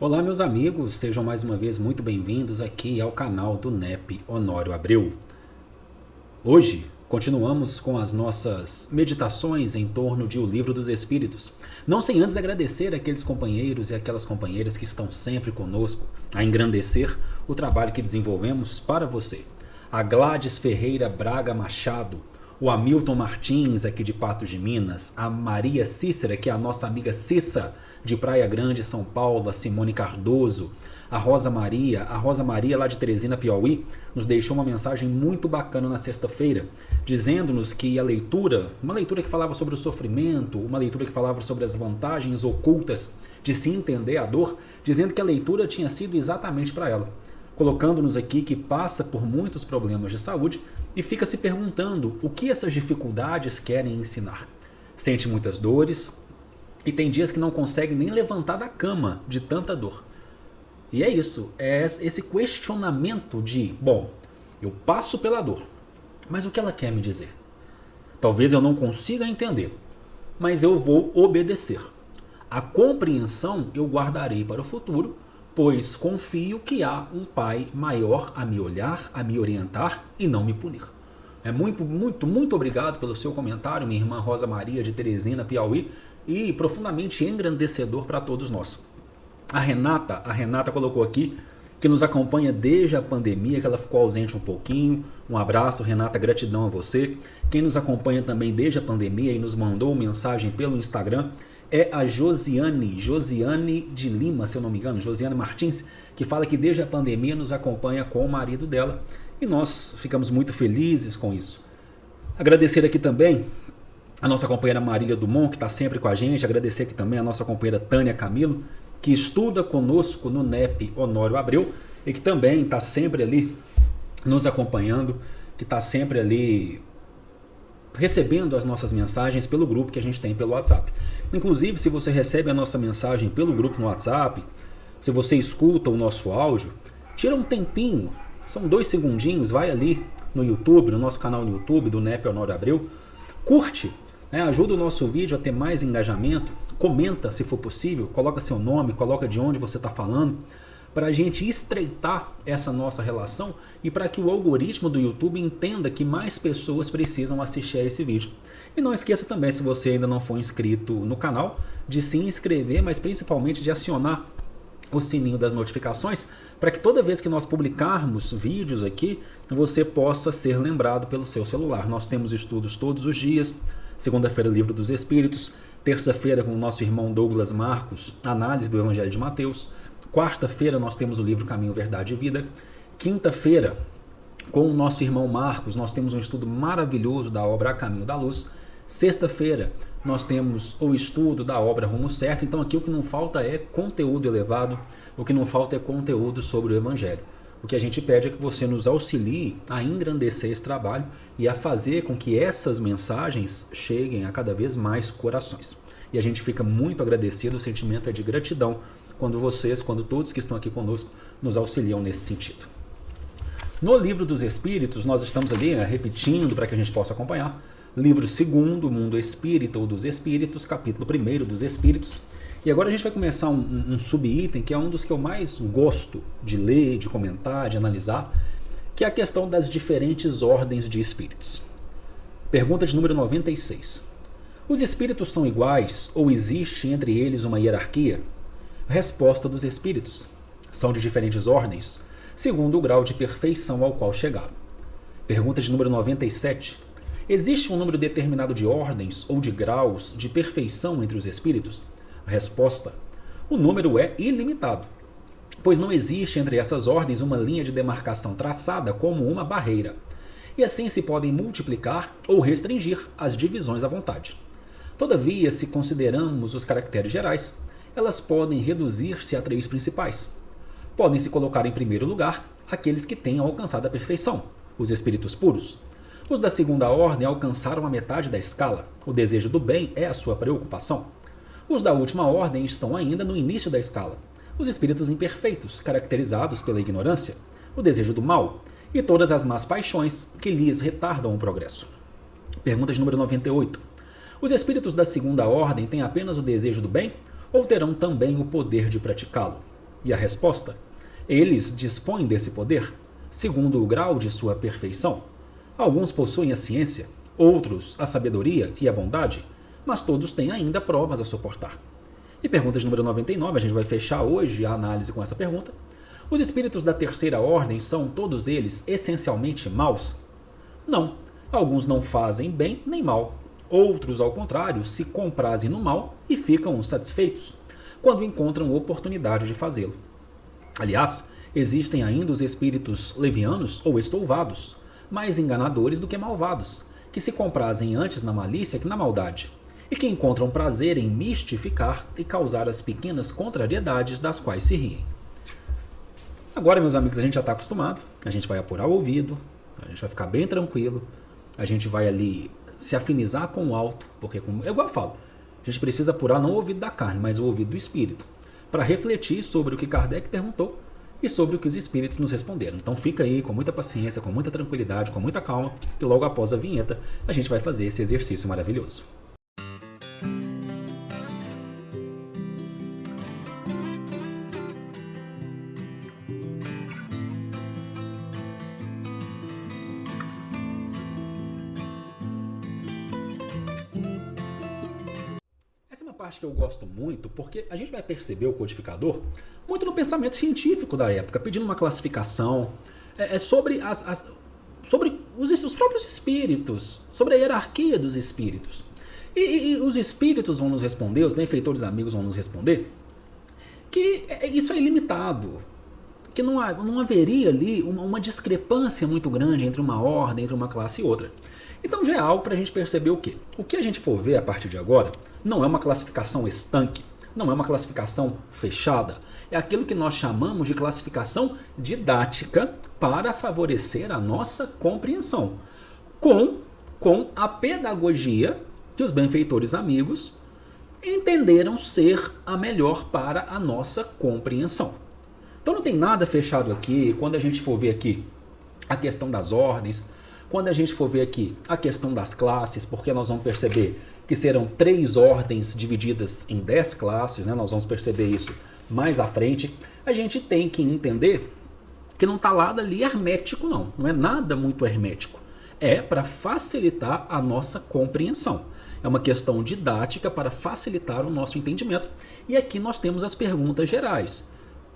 Olá, meus amigos, sejam mais uma vez muito bem-vindos aqui ao canal do NEP Honório Abreu. Hoje continuamos com as nossas meditações em torno de O Livro dos Espíritos. Não sem antes agradecer aqueles companheiros e aquelas companheiras que estão sempre conosco a engrandecer o trabalho que desenvolvemos para você. A Gladys Ferreira Braga Machado, o Hamilton Martins, aqui de Patos de Minas, a Maria Cícera, que é a nossa amiga Cissa, de Praia Grande, São Paulo, a Simone Cardoso, a Rosa Maria lá de Teresina, Piauí, nos deixou uma mensagem muito bacana na sexta-feira, dizendo-nos que a leitura, uma leitura que falava sobre o sofrimento, uma leitura que falava sobre as vantagens ocultas de se entender a dor, dizendo que a leitura tinha sido exatamente para ela, colocando-nos aqui que passa por muitos problemas de saúde e fica se perguntando o que essas dificuldades querem ensinar. Sente muitas dores e tem dias que não consegue nem levantar da cama de tanta dor. E é isso, é esse questionamento de, bom, eu passo pela dor, mas o que ela quer me dizer? Talvez eu não consiga entender, mas eu vou obedecer. A compreensão eu guardarei para o futuro, pois confio que há um Pai maior a me olhar, a me orientar e não me punir. Muito obrigado pelo seu comentário, minha irmã Rosa Maria de Teresina, Piauí, e profundamente engrandecedor para todos nós. A Renata colocou aqui que nos acompanha desde a pandemia, que ela ficou ausente um pouquinho. Um abraço, Renata, gratidão a você. Quem nos acompanha também desde a pandemia e nos mandou mensagem pelo Instagram é a Josiane de Lima, se eu não me engano, Josiane Martins, que fala que desde a pandemia nos acompanha com o marido dela e nós ficamos muito felizes com isso. Agradecer aqui também a nossa companheira Marília Dumont, que está sempre com a gente. Agradecer aqui também a nossa companheira Tânia Camilo, que estuda conosco no NEP Honório Abreu e que também está sempre ali nos acompanhando, que está sempre ali recebendo as nossas mensagens pelo grupo que a gente tem pelo WhatsApp. Inclusive, se você recebe a nossa mensagem pelo grupo no WhatsApp, se você escuta o nosso áudio, tira um tempinho, são 2 segundinhos, vai ali no YouTube, no nosso canal no YouTube do NEP Honório Abreu, curte, ajuda o nosso vídeo a ter mais engajamento, comenta se for possível, coloca seu nome, coloca de onde você está falando, para a gente estreitar essa nossa relação e para que o algoritmo do YouTube entenda que mais pessoas precisam assistir a esse vídeo. E não esqueça também, se você ainda não for inscrito no canal, de se inscrever, mas principalmente de acionar o sininho das notificações, para que toda vez que nós publicarmos vídeos aqui, você possa ser lembrado pelo seu celular. Nós temos estudos todos os dias. Segunda-feira, Livro dos Espíritos. Terça-feira, com o nosso irmão Douglas Marcos, análise do Evangelho de Mateus. Quarta-feira, nós temos o livro Caminho, Verdade e Vida. Quinta-feira, com o nosso irmão Marcos, nós temos um estudo maravilhoso da obra A Caminho da Luz. Sexta-feira, nós temos o estudo da obra Rumo Certo. Então aqui o que não falta é conteúdo elevado, o que não falta é conteúdo sobre o Evangelho. O que a gente pede é que você nos auxilie a engrandecer esse trabalho e a fazer com que essas mensagens cheguem a cada vez mais corações. E a gente fica muito agradecido, o sentimento é de gratidão quando todos que estão aqui conosco nos auxiliam nesse sentido. No Livro dos Espíritos, nós estamos ali repetindo para que a gente possa acompanhar. Livro 2º, Mundo Espírita ou dos Espíritos, capítulo 1º dos Espíritos. E agora a gente vai começar um subitem que é um dos que eu mais gosto de ler, de comentar, de analisar, que é a questão das diferentes ordens de espíritos. Pergunta de número 96. Os espíritos são iguais ou existe entre eles uma hierarquia? Resposta dos espíritos. São de diferentes ordens, segundo o grau de perfeição ao qual chegaram. Pergunta de número 97. Existe um número determinado de ordens ou de graus de perfeição entre os espíritos? Resposta. O número é ilimitado, pois não existe entre essas ordens uma linha de demarcação traçada como uma barreira, e assim se podem multiplicar ou restringir as divisões à vontade. Todavia, se consideramos os caracteres gerais, elas podem reduzir-se a 3 principais. Podem se colocar em primeiro lugar aqueles que tenham alcançado a perfeição, os espíritos puros. Os da segunda ordem alcançaram a metade da escala, o desejo do bem é a sua preocupação. Os da última ordem estão ainda no início da escala, os espíritos imperfeitos, caracterizados pela ignorância, o desejo do mal e todas as más paixões que lhes retardam o progresso. Pergunta de número 98. Os espíritos da segunda ordem têm apenas o desejo do bem ou terão também o poder de praticá-lo? E a resposta? Eles dispõem desse poder, segundo o grau de sua perfeição. Alguns possuem a ciência, outros a sabedoria e a bondade, mas todos têm ainda provas a suportar. E pergunta de número 99, a gente vai fechar hoje a análise com essa pergunta. Os espíritos da terceira ordem são todos eles essencialmente maus? Não. Alguns não fazem bem nem mal. Outros, ao contrário, se comprazem no mal e ficam satisfeitos quando encontram oportunidade de fazê-lo. Aliás, existem ainda os espíritos levianos ou estouvados, mais enganadores do que malvados, que se comprazem antes na malícia que na maldade, e que encontram prazer em mistificar e causar as pequenas contrariedades das quais se riem. Agora, meus amigos, a gente já está acostumado, a gente vai apurar o ouvido, a gente vai ficar bem tranquilo, a gente vai ali se afinizar com o alto, porque, é igual eu falo, a gente precisa apurar não o ouvido da carne, mas o ouvido do espírito, para refletir sobre o que Kardec perguntou e sobre o que os espíritos nos responderam. Então fica aí com muita paciência, com muita tranquilidade, com muita calma, que logo após a vinheta a gente vai fazer esse exercício maravilhoso. Essa é uma parte que eu gosto muito, porque a gente vai perceber o codificador muito no pensamento científico da época, pedindo uma classificação sobre, sobre os próprios espíritos, sobre a hierarquia dos espíritos. E os espíritos vão nos responder, os benfeitores amigos vão nos responder, que isso é ilimitado, que não haveria ali uma discrepância muito grande entre uma ordem, entre uma classe e outra. Então já é algo para a gente perceber o quê? O que a gente for ver a partir de agora não é uma classificação estanque, não é uma classificação fechada, é aquilo que nós chamamos de classificação didática para favorecer a nossa compreensão, com a pedagogia que os benfeitores amigos entenderam ser a melhor para a nossa compreensão. Então não tem nada fechado aqui. Quando a gente for ver aqui a questão das ordens, quando a gente for ver aqui a questão das classes, porque nós vamos perceber que serão 3 ordens divididas em 10 classes, né? Nós vamos perceber isso mais à frente. A gente tem que entender que não está lá ali hermético, não é nada muito hermético. É para facilitar a nossa compreensão. É uma questão didática para facilitar o nosso entendimento. E aqui nós temos as perguntas gerais.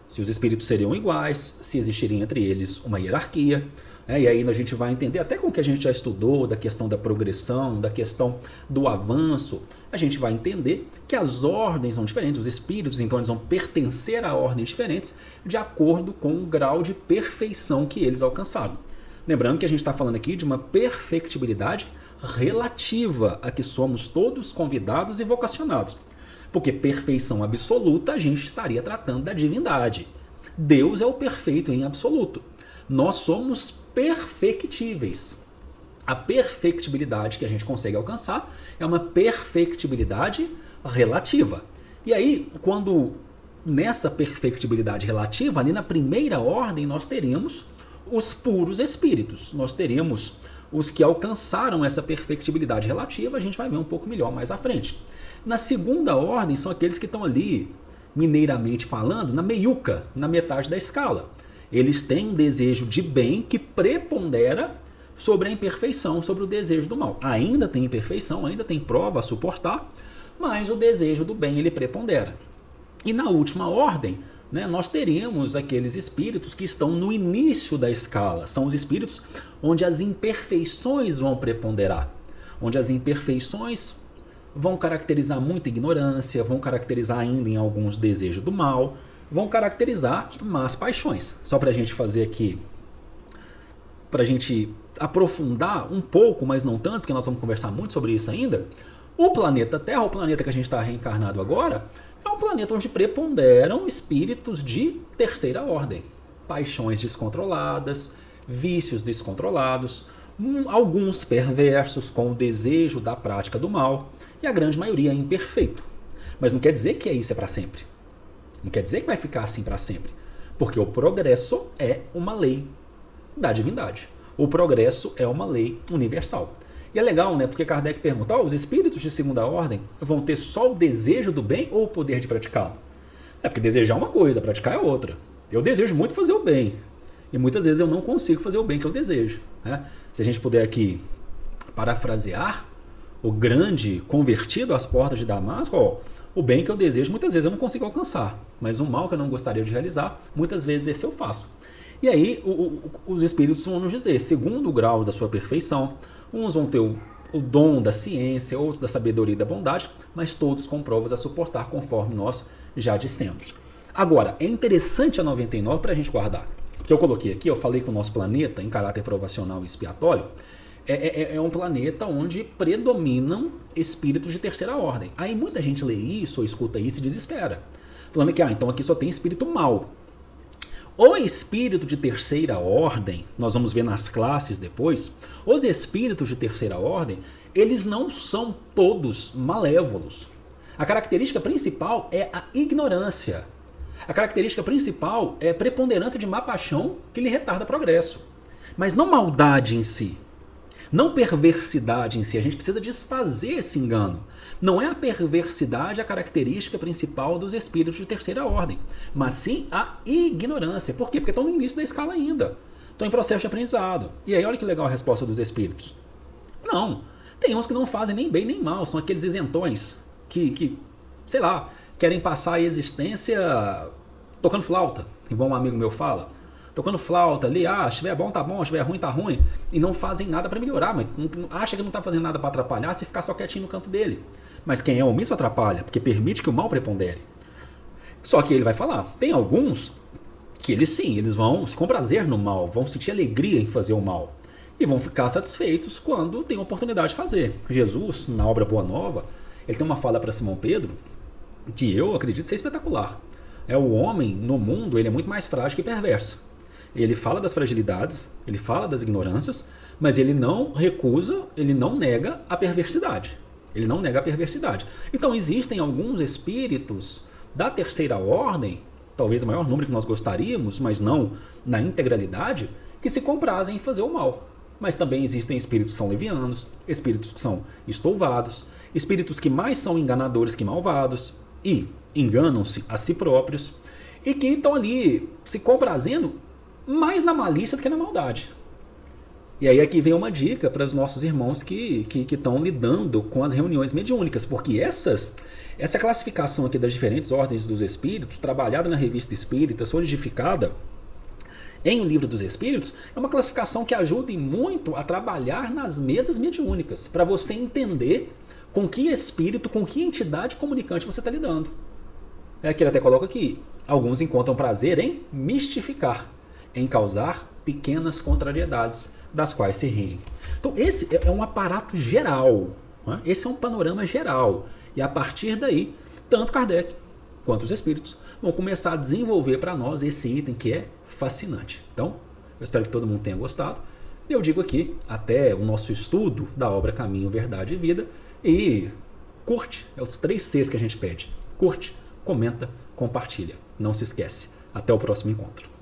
Se os espíritos seriam iguais, se existiria entre eles uma hierarquia. E aí a gente vai entender, até com o que a gente já estudou, da questão da progressão, da questão do avanço, a gente vai entender que as ordens são diferentes, os espíritos então eles vão pertencer a ordens diferentes de acordo com o grau de perfeição que eles alcançaram. Lembrando que a gente está falando aqui de uma perfectibilidade relativa a que somos todos convidados e vocacionados. Porque perfeição absoluta a gente estaria tratando da divindade. Deus é o perfeito em absoluto. Nós somos perfectíveis. A perfectibilidade que a gente consegue alcançar é uma perfectibilidade relativa. E aí, quando nessa perfectibilidade relativa, ali na primeira ordem, nós teríamos os puros espíritos. Nós teríamos os que alcançaram essa perfectibilidade relativa, a gente vai ver um pouco melhor mais à frente. Na segunda ordem, são aqueles que estão ali, mineiramente falando, na meiuca, na metade da escala. Eles têm um desejo de bem que prepondera sobre a imperfeição, sobre o desejo do mal. Ainda tem imperfeição, ainda tem prova a suportar, mas o desejo do bem ele prepondera. E na última ordem, nós teríamos aqueles espíritos que estão no início da escala. São os espíritos onde as imperfeições vão preponderar, onde as imperfeições vão caracterizar muita ignorância, vão caracterizar ainda em alguns desejos do mal, vão caracterizar más paixões. Só para a gente fazer aqui, para a gente aprofundar um pouco, mas não tanto, porque nós vamos conversar muito sobre isso ainda, o planeta Terra, o planeta que a gente está reencarnado agora, é um planeta onde preponderam espíritos de terceira ordem. Paixões descontroladas, vícios descontrolados, alguns perversos com o desejo da prática do mal, e a grande maioria é imperfeito. Mas não quer dizer que isso é para sempre. Não quer dizer que vai ficar assim para sempre. Porque o progresso é uma lei da divindade. O progresso é uma lei universal. E é legal, porque Kardec pergunta, os espíritos de segunda ordem vão ter só o desejo do bem ou o poder de praticá-lo? É porque desejar é uma coisa, praticar é outra. Eu desejo muito fazer o bem. E muitas vezes eu não consigo fazer o bem que eu desejo. Né? Se a gente puder aqui parafrasear o grande convertido às portas de Damasco, ó, o bem que eu desejo muitas vezes eu não consigo alcançar. Mas o mal que eu não gostaria de realizar, muitas vezes esse eu faço. E aí os espíritos vão nos dizer, segundo o grau da sua perfeição, uns vão ter o dom da ciência, outros da sabedoria e da bondade, mas todos com provas a suportar, conforme nós já dissemos. Agora, é interessante a 99 para a gente guardar. Porque eu coloquei aqui, eu falei que o nosso planeta, em caráter provacional e expiatório, é um planeta onde predominam espíritos de terceira ordem. Aí muita gente lê isso ou escuta isso e desespera. Falando que, então aqui só tem espírito mau. O espírito de terceira ordem, nós vamos ver nas classes depois, os espíritos de terceira ordem, eles não são todos malévolos. A característica principal é a ignorância. A característica principal é a preponderância de má paixão que lhe retarda progresso. Mas não maldade em si. Não perversidade em si. A gente precisa desfazer esse engano. Não é a perversidade a característica principal dos espíritos de terceira ordem, mas sim a ignorância. Por quê? Porque estão no início da escala ainda. Estão em processo de aprendizado. E aí olha que legal a resposta dos espíritos. Não. Tem uns que não fazem nem bem nem mal. São aqueles isentões que sei lá, querem passar a existência tocando flauta, igual um amigo meu fala. Tocando flauta ali, se estiver bom, tá bom, se estiver ruim, tá ruim. E não fazem nada para melhorar, mas acha que não tá fazendo nada para atrapalhar se ficar só quietinho no canto dele. Mas quem é omisso atrapalha, porque permite que o mal prepondere. Só que ele vai falar, tem alguns que eles vão se comprazer no mal, vão sentir alegria em fazer o mal. E vão ficar satisfeitos quando tem a oportunidade de fazer. Jesus, na obra Boa Nova, ele tem uma fala para Simão Pedro, que eu acredito ser espetacular. O homem no mundo, ele é muito mais frágil que perverso. Ele fala das fragilidades, ele fala das ignorâncias, mas ele não recusa, ele não nega a perversidade. Ele não nega a perversidade. Então existem alguns espíritos da terceira ordem, talvez o maior número que nós gostaríamos, mas não na integralidade, que se comprazem em fazer o mal. Mas também existem espíritos que são levianos, espíritos que são estouvados, espíritos que mais são enganadores que malvados e enganam-se a si próprios e que estão ali se comprazendo mais na malícia do que na maldade. E aí aqui vem uma dica para os nossos irmãos que estão lidando com as reuniões mediúnicas, porque essa classificação aqui das diferentes ordens dos espíritos, trabalhada na Revista Espírita, solidificada em O Livro dos Espíritos, é uma classificação que ajuda muito a trabalhar nas mesas mediúnicas, para você entender com que espírito, com que entidade comunicante você está lidando. Que ele até coloca aqui, alguns encontram prazer em mistificar, em causar pequenas contrariedades, das quais se riem. Então esse é um aparato geral, né? Esse é um panorama geral. E a partir daí, tanto Kardec quanto os espíritos vão começar a desenvolver para nós esse item que é fascinante. Então, eu espero que todo mundo tenha gostado. E eu digo aqui, até o nosso estudo da obra Caminho, Verdade e Vida. E curte, é os 3 Cs que a gente pede. Curte, comenta, compartilha. Não se esquece. Até o próximo encontro.